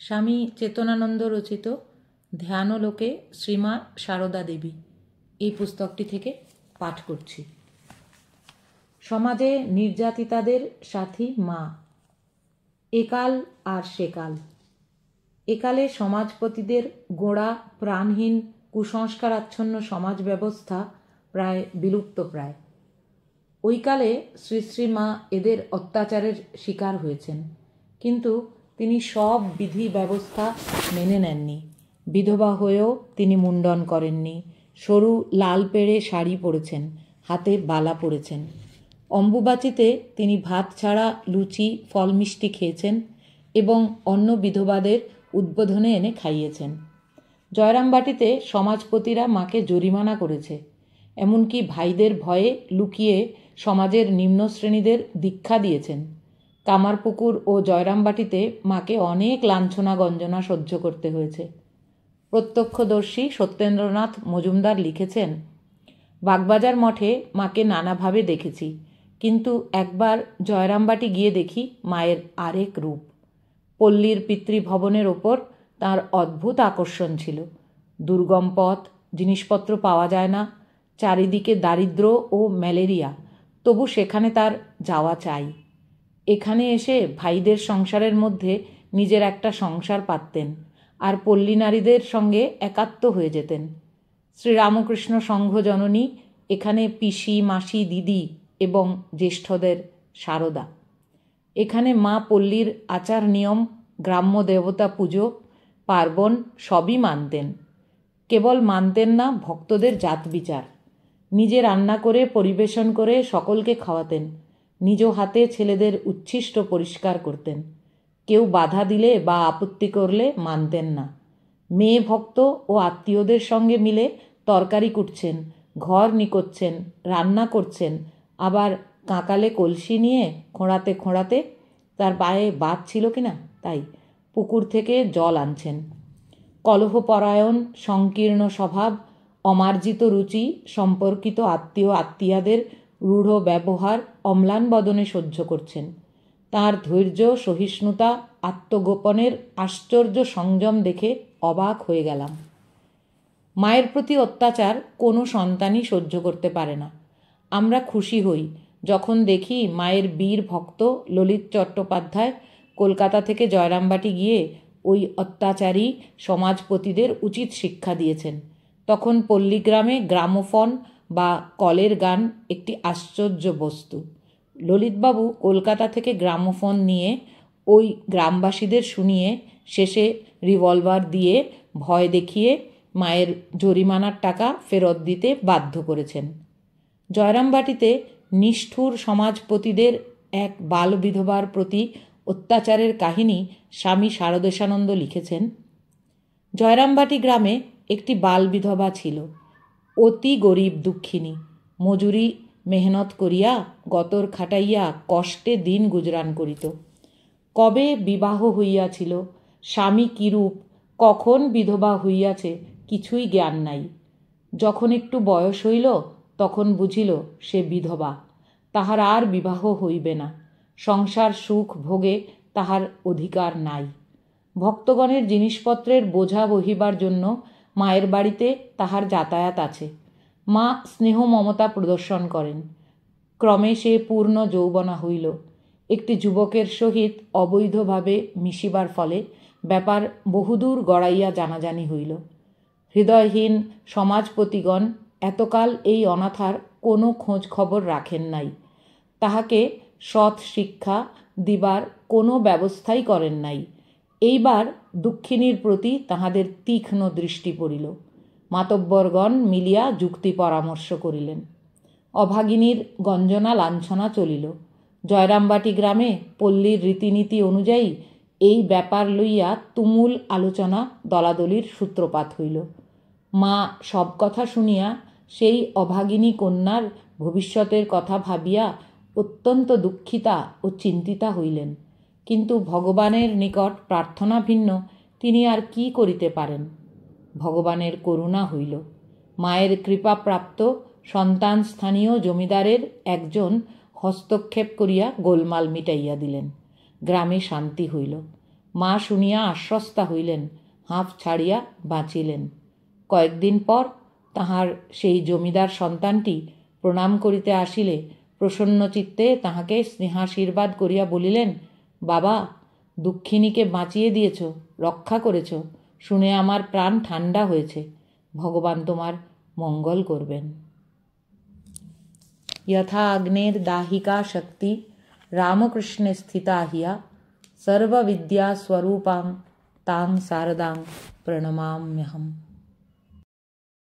স্বামী চেতনানন্দ রচিত ধ্যানলোকে শ্রীমা সারদা দেবী এই পুস্তকটি থেকে পাঠ করছি। সমাজে নির্যাতিতাদের সাথী মা। একাল আর সেকাল। একালে সমাজপতিদের গোঁড়া প্রাণহীন কুসংস্কারাচ্ছন্ন সমাজ ব্যবস্থা প্রায় বিলুপ্তপ্রায়। ওই কালে শ্রী শ্রী মা এদের অত্যাচারের শিকার হয়েছেন, কিন্তু তিনি সব বিধি ব্যবস্থা মেনে নেননি। বিধবা হয়েও তিনি মুণ্ডন করেননি। সরু লাল পেড়ে শাড়ি পরেছেন, হাতে বালা পরেছেন। অম্বুবাচীতে তিনি ভাত ছাড়া লুচি ফল মিষ্টি খেয়েছেন এবং অন্য বিধবাদের উদ্বোধনে এনে খাইয়েছেন। জয়রামবাটিতে সমাজপতিরা মাকে জরিমানা করেছে, এমনকি ভাইদের ভয়ে লুকিয়ে সমাজের নিম্ন শ্রেণীদের দীক্ষা দিয়েছেন। কামারপুকুর ও জয়রামবাটিতে মাকে অনেক লাঞ্ছনা গঞ্জনা সহ্য করতে হয়েছে। প্রত্যক্ষদর্শী সত্যেন্দ্রনাথ মজুমদার লিখেছেন, বাগবাজার মঠে মাকে নানাভাবে দেখেছি, কিন্তু একবার জয়রামবাটি গিয়ে দেখি মায়ের আরেক রূপ। পল্লীর পিতৃভবনের ওপর তাঁর অদ্ভুত আকর্ষণ ছিল। দুর্গম পথ, জিনিসপত্র পাওয়া যায় না, চারিদিকে দারিদ্র ও ম্যালেরিয়া, তবু সেখানে তার যাওয়া চাই। এখানে এসে ভাইদের সংসারের মধ্যে নিজের একটা সংসার পাততেন আর পল্লী নারীদের সঙ্গে একাত্ম হয়ে যেতেন। শ্রীরামকৃষ্ণ সংঘ জননী এখানে পিসি মাসি দিদি এবং জ্যেষ্ঠদের সারদা। এখানে মা পল্লীর আচার নিয়ম, গ্রাম্য দেবতা পুজো পার্বণ সবই মানতেন। কেবল মানতেন না ভক্তদের জাত বিচার। নিজে রান্না করে পরিবেশন করে সকলকে খাওয়াতেন। নিজ হাতে ছেলেদের উচ্ছিষ্ট পরিষ্কার করতেন। কেউ বাধা দিলে বা আপত্তি করলে মানতেন না। মেয়ে ভক্ত ও আত্মীয়দের সঙ্গে মিলে তরকারি কুটছেন, ঘর নিকোচ্ছেন, রান্না করছেন, আবার কাঁকালে কলসি নিয়ে খোঁড়াতে খোঁড়াতে, তার পায়ে বাত ছিল কিনা তাই, পুকুর থেকে জল আনছেন। কলহপরায়ণ, সংকীর্ণ স্বভাব, অমার্জিত রুচি, সম্পর্কিত আত্মীয় আত্মীয়াদের রূঢ় ব্যবহার অম্লান বদনে সহ্য করছেন। তাঁর ধৈর্য, সহিষ্ণুতা, আত্মগোপনের আশ্চর্য সংযম দেখে অবাক হয়ে গেলাম। মায়ের প্রতি অত্যাচার কোনো সন্তানই সহ্য করতে পারে না। আমরা খুশি হই যখন দেখি মায়ের বীর ভক্ত ললিত চট্টোপাধ্যায় কলকাতা থেকে জয়রামবাটি গিয়ে ওই অত্যাচারী সমাজপতিদের উচিত শিক্ষা দিয়েছেন। তখন পল্লীগ্রামে গ্রামোফোন বা কলের গান একটি আশ্চর্য বস্তু। ললিতবাবু কলকাতা থেকে গ্রামোফোন নিয়ে ওই গ্রামবাসীদের শুনিয়ে শেষে রিভলভার দিয়ে ভয় দেখিয়ে মায়ের জরিমানার টাকা ফেরত দিতে বাধ্য করেছেন। জয়রামবাটিতে নিষ্ঠুর সমাজপতিদের এক বাল বিধবার প্রতি অত্যাচারের কাহিনী স্বামী শারদেশানন্দ লিখেছেন। জয়রামবাটি গ্রামে একটি বাল বিধবা ছিল, অতি গরিব দুঃখিনী। মজুরি মেহনত করিয়া গতর খাটাইয়া কষ্টে দিন গুজরান করিত। কবে বিবাহ হইয়াছিল, স্বামী কিরূপ, কখন বিধবা হইয়াছে কিছুই জ্ঞান নাই। যখন একটু বয়স হইল তখন বুঝিল সে বিধবা, তাহার আর বিবাহ হইবে না। সংসার সুখ ভোগে তাহার অধিকার নাই। ভক্তগণের জিনিসপত্রের বোঝা বহিবার জন্য মায়ের বাড়িতে তাহার যাতায়াত আছে। মা স্নেহ মমতা প্রদর্শন করেন। ক্রমে সে পূর্ণ যৌবনা হইল। একটি যুবকের সহিত অবৈধভাবে মিশিবার ফলে ব্যাপার বহুদূর গড়াইয়া জানাজানি হইল। হৃদয়হীন সমাজপতিগণ এতকাল এই অনাথার কোনো খোঁজ খবর রাখেন নাই। তাহাকে সৎ শিক্ষা দিবার কোনো ব্যবস্থাই করেন নাই। এইবার দুঃখিনীর প্রতি তাহাদের তীক্ষ্ণ দৃষ্টি পড়িল। মাতব্বরগণ মিলিয়া যুক্তি পরামর্শ করিলেন। অভাগিনীর গঞ্জনা লাঞ্ছনা চলিল। জয়রামবাটি গ্রামে পল্লীর রীতিনীতি অনুযায়ী এই ব্যাপার লইয়া তুমুল আলোচনা দলাদলির সূত্রপাত হইল। মা সব কথা শুনিয়া সেই অভাগিনী কন্যার ভবিষ্যতের কথা ভাবিয়া অত্যন্ত দুঃখিতা ও চিন্তিতা হইলেন। কিন্তু ভগবানের নিকট প্রার্থনা ভিন্ন তিনি আর কি করিতে পারেন। ভগবানের করুণা হইল। মায়ের কৃপাপ্রাপ্ত সন্তান স্থানীয় জমিদারের একজন হস্তক্ষেপ করিয়া গোলমাল মিটাইয়া দিলেন। গ্রামে শান্তি হইল। মা শুনিয়া আশ্বস্তা হইলেন, হাঁফ ছাড়িয়া বাঁচিলেন। কয়েকদিন পর তাহার সেই জমিদার সন্তানটি প্রণাম করিতে আসিলে প্রসন্ন চিত্তে তাহাকে স্নেহাশীর্বাদ করিয়া বলিলেন, বাবা, দুঃখিনীকে বাঁচিয়ে দিয়েছ, রক্ষা করেছ, শুনে আমার প্রাণ ঠান্ডা হয়েছে। ভগবান তোমার মঙ্গল করবেন। यथा अग्नेर्दाहिका शक्ति रामकृष्णे स्थिता हिया सर्वविद्यास्वरूपां तां शारदां प्रणमाम्यहम्।